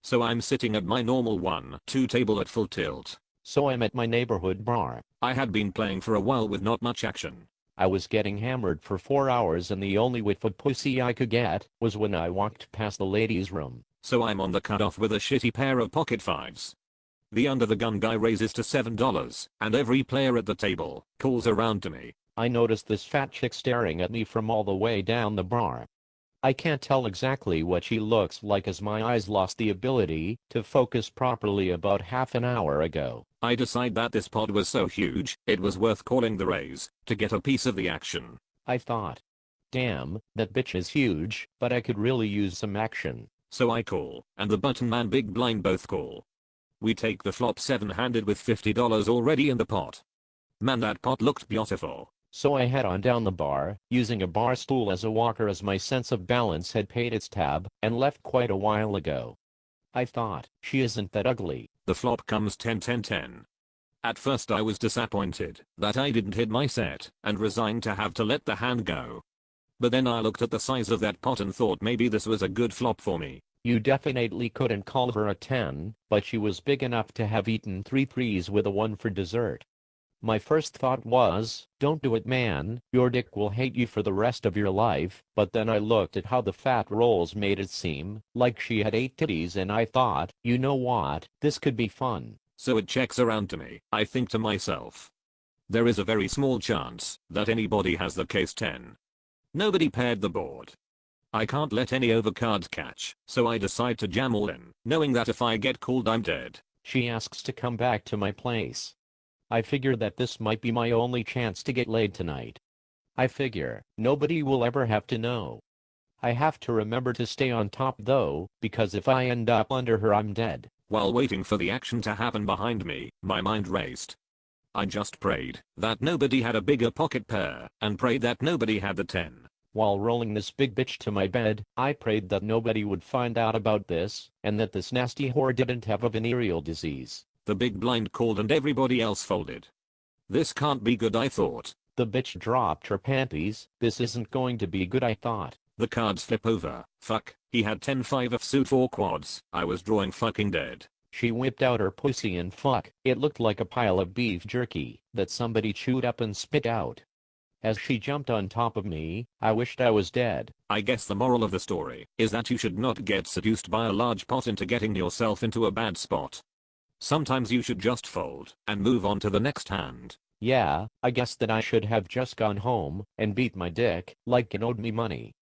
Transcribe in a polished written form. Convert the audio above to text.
So I'm sitting at my normal 1-2 table at full tilt. So I'm at my neighborhood bar. I had been playing for a while with not much action. I was getting hammered for 4 hours and the only whiff of pussy I could get was when I walked past the ladies' room. So I'm on the cutoff with a shitty pair of pocket fives. The under the gun guy raises to $7 and every player at the table calls around to me. I noticed this fat chick staring at me from all the way down the bar. I can't tell exactly what she looks like as my eyes lost the ability to focus properly about half an hour ago. I decide that this pod was so huge, it was worth calling the raise to get a piece of the action. I thought, damn, that bitch is huge, but I could really use some action. So I call, and the button man big blind both call. We take the flop 7-handed with $50 already in the pot. Man, that pot looked beautiful. So I head on down the bar, using a bar stool as a walker as my sense of balance had paid its tab and left quite a while ago. I thought, she isn't that ugly. The flop comes 10-10-10. At first I was disappointed that I didn't hit my set and resigned to have to let the hand go. But then I looked at the size of that pot and thought maybe this was a good flop for me. You definitely couldn't call her a 10, but she was big enough to have eaten 3 threes with a 1 for dessert. My first thought was, don't do it, man, your dick will hate you for the rest of your life, but then I looked at how the fat rolls made it seem like she had 8 titties and I thought, you know what, this could be fun. So it checks around to me. I think to myself, there is a very small chance that anybody has the case 10. Nobody paired the board. I can't let any overcards catch, so I decide to jam all in, knowing that if I get called I'm dead. She asks to come back to my place. I figure that this might be my only chance to get laid tonight. I figure, nobody will ever have to know. I have to remember to stay on top though, because if I end up under her I'm dead. While waiting for the action to happen behind me, my mind raced. I just prayed that nobody had a bigger pocket pair, and prayed that nobody had the 10. While rolling this big bitch to my bed, I prayed that nobody would find out about this, and that this nasty whore didn't have a venereal disease. The big blind called and everybody else folded. This can't be good, I thought. The bitch dropped her panties. This isn't going to be good, I thought. The cards flip over. Fuck, he had 10-5 of suit 4 quads. I was drawing fucking dead. She whipped out her pussy and fuck, it looked like a pile of beef jerky that somebody chewed up and spit out. As she jumped on top of me, I wished I was dead. I guess the moral of the story is that you should not get seduced by a large pot into getting yourself into a bad spot. Sometimes you should just fold and move on to the next hand. Yeah, I guess that I should have just gone home and beat my dick like it owed me money.